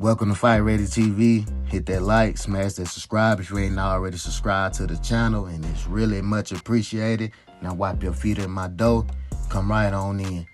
Welcome to Fight Ready TV. Hit that like, smash that subscribe if you ain't already subscribed to the channel, and it's really much appreciated. Now wipe your feet in my dough. Come right on in.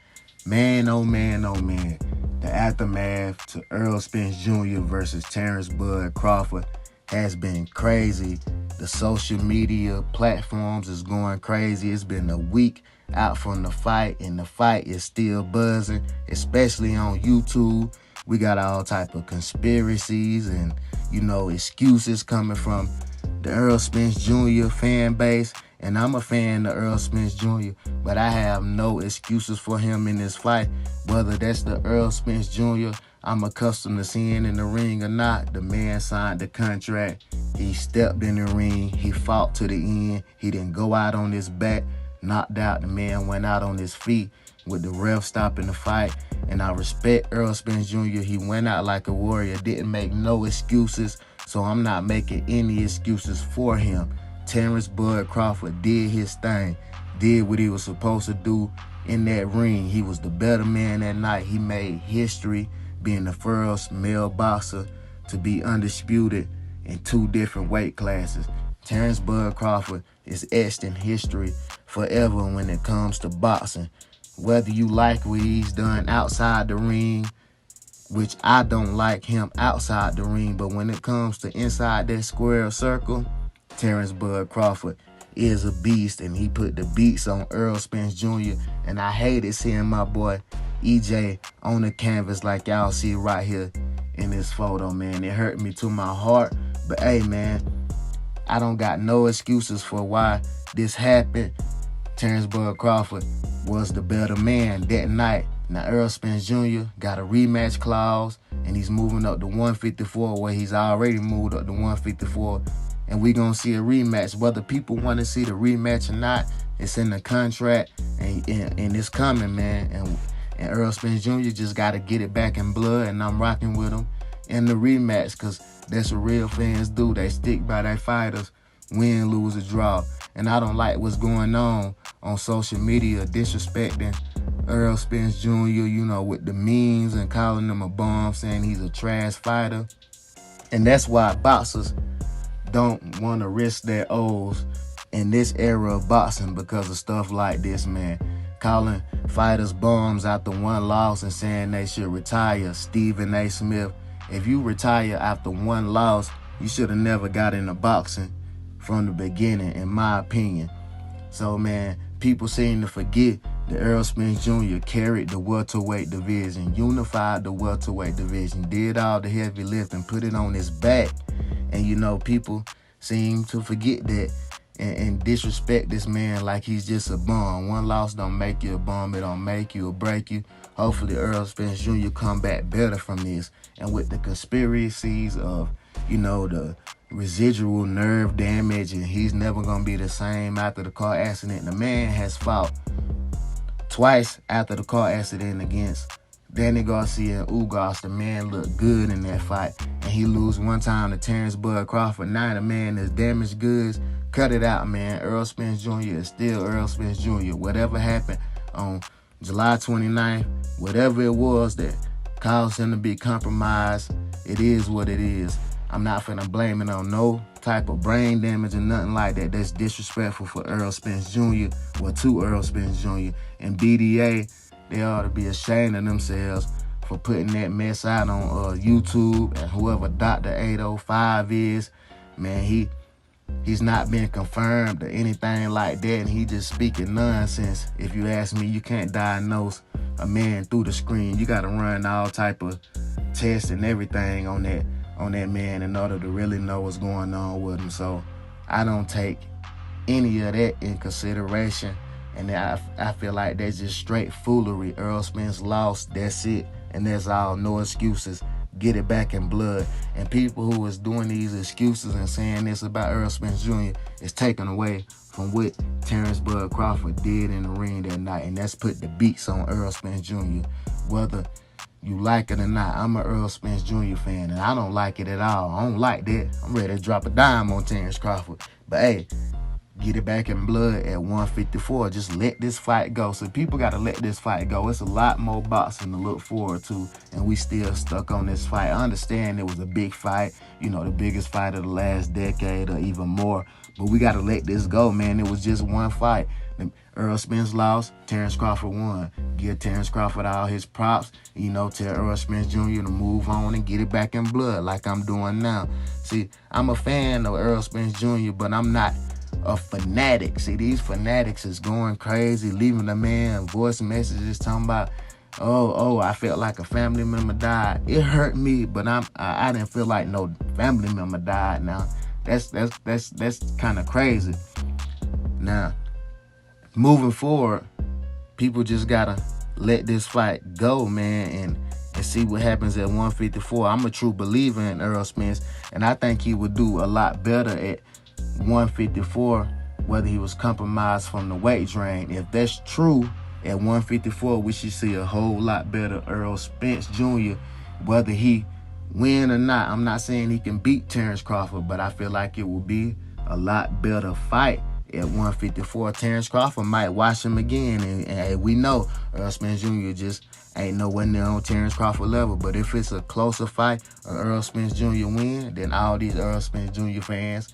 Man, oh man, oh man. The aftermath to Errol Spence Jr. versus Terence Crawford has been crazy. The social media platforms is going crazy. It's been a week out from the fight, and the fight is still buzzing, especially on YouTube. We got all type of conspiracies and, excuses coming from the Errol Spence Jr. fan base. And I'm a fan of Errol Spence Jr., but I have no excuses for him in this fight. Whether that's the Errol Spence Jr. I'm accustomed to seeing in the ring or not, the man signed the contract. He stepped in the ring. He fought to the end. He didn't go out on his back, knocked out. The man went out on his feet with the ref stopping the fight. And I respect Errol Spence Jr. He went out like a warrior, didn't make no excuses. So I'm not making any excuses for him. Terence Crawford did his thing, did what he was supposed to do in that ring. He was the better man that night. He made history, being the first male boxer to be undisputed in 2 different weight classes. Terence Crawford is etched in history forever when it comes to boxing. Whether you like what he's done outside the ring, which I don't like him outside the ring, but when it comes to inside that square circle, Terence Crawford is a beast, and he put the beats on Errol Spence Jr. And I hated seeing my boy EJ on the canvas like y'all see right here in this photo, man. It hurt me to my heart. But hey, man, I don't got no excuses for why this happened. Terence Crawford was the better man that night. Now Errol Spence Jr. got a rematch clause, and he's moving up to 154, where he's already moved up to 154. And we're going to see a rematch. Whether people want to see the rematch or not, it's in the contract, and it's coming, man. And Errol Spence Jr. just got to get it back in blood, and I'm rocking with him in the rematch, because that's what real fans do. They stick by their fighters, win, lose, or draw. And I don't like what's going on social media, disrespecting Errol Spence Jr., with the memes and calling him a bum, saying he's a trash fighter. And that's why boxers don't want to risk their O's in this era of boxing because of stuff like this, man. Calling fighters bums after one loss and saying they should retire. Stephen A. Smith, if you retire after one loss, you should have never got into boxing from the beginning, in my opinion. So, man, people seem to forget that Errol Spence Jr. carried the welterweight division, unified the welterweight division, did all the heavy lifting, put it on his back. And, people seem to forget that and disrespect this man like he's just a bum. One loss don't make you a bum. It don't make you or break you. Hopefully Errol Spence Jr. come back better from this. And with the conspiracies of, the residual nerve damage, and he's never going to be the same after the car accident. The man has fought twice after the car accident against Danny Garcia and Ugas. The man looked good in that fight, and he lose one time to Terence Crawford. Now the man is damaged goods. Cut it out, man. Errol Spence Jr. is still Errol Spence Jr. Whatever happened on July 29th, whatever it was that caused him to be compromised, it is what it is. I'm not finna blame it on no type of brain damage or nothing like that. That's disrespectful for Errol Spence Jr. or to Errol Spence Jr. And BDA, they ought to be ashamed of themselves for putting that mess out on YouTube. And whoever Dr. 805 is, man, he's not been confirmed or anything like that, and he just speaking nonsense. If you ask me, you can't diagnose a man through the screen. You got to run all type of tests and everything on that man in order to really know what's going on with him. So I don't take any of that in consideration. And I feel like that's just straight foolery. Errol Spence lost, that's it. And that's all, no excuses. Get it back in blood. And people who is doing these excuses and saying this about Errol Spence Jr. is taken away from what Terence Crawford did in the ring that night. And that's put the beats on Errol Spence Jr. Whether you like it or not, I'm a Errol Spence Jr. fan, and I don't like it at all. I don't like that. I'm ready to drop a dime on Terence Crawford. But hey, get it back in blood at 154. Just let this fight go. So people got to let this fight go. It's a lot more boxing to look forward to, and we still stuck on this fight. I understand it was a big fight, you know, the biggest fight of the last decade or even more, but we got to let this go, man. It was just one fight. Errol Spence lost, Terence Crawford won. Give Terence Crawford all his props, you know, tell Errol Spence Jr. to move on and get it back in blood like I'm doing now. See, I'm a fan of Errol Spence Jr., but I'm not a fanatic. See, these fanatics is going crazy, leaving a man voice messages talking about, oh, I felt like a family member died. It hurt me, but I didn't feel like no family member died. Now, that's kind of crazy. Now, moving forward, people just gotta let this fight go, man, and see what happens at 154. I'm a true believer in Errol Spence, and I think he would do a lot better at 154, whether he was compromised from the weight drain. If that's true, at 154, we should see a whole lot better Errol Spence Jr., whether he win or not. I'm not saying he can beat Terence Crawford, but I feel like it will be a lot better fight at 154. Terence Crawford might watch him again, and we know Errol Spence Jr. just ain't nowhere near on Terence Crawford level. But if it's a closer fight, or Errol Spence Jr. win, then all these Errol Spence Jr. fans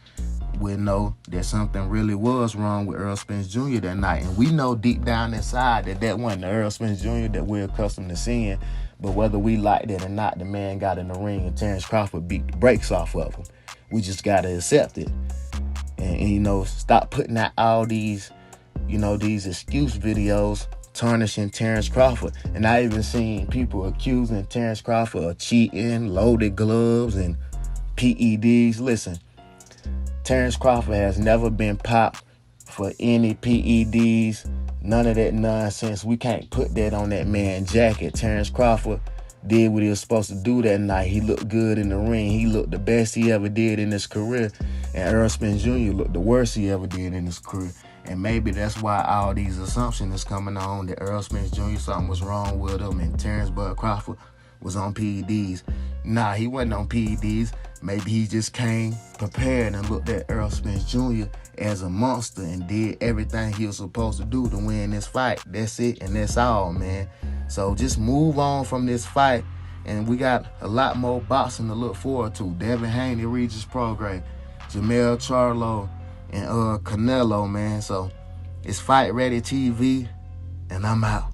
will know that something really was wrong with Errol Spence Jr. that night. And we know deep down inside that wasn't the Errol Spence Jr. that we're accustomed to seeing. But whether we liked it or not, the man got in the ring and Terence Crawford beat the brakes off of him. We just got to accept it. And, you know, stop putting out all these, you know, these excuse videos tarnishing Terence Crawford. And I even seen people accusing Terence Crawford of cheating, loaded gloves, and PEDs. Listen, Terence Crawford has never been popped for any PEDs, none of that nonsense. We can't put that on that man's jacket. Terence Crawford did what he was supposed to do that night. He looked good in the ring. He looked the best he ever did in his career. And Errol Spence Jr. looked the worst he ever did in his career. And maybe that's why all these assumptions is coming on that Errol Spence Jr. something was wrong with him and Terence Bud Crawford was on PEDs. Nah, he wasn't on PEDs. Maybe he just came prepared and looked at Errol Spence Jr. as a monster and did everything he was supposed to do to win this fight. That's it, and that's all, man. So just move on from this fight, and we got a lot more boxing to look forward to. Devin Haney, Regis Prograis, Jamel Charlo, and Canelo, man. So it's Fight Ready TV, and I'm out.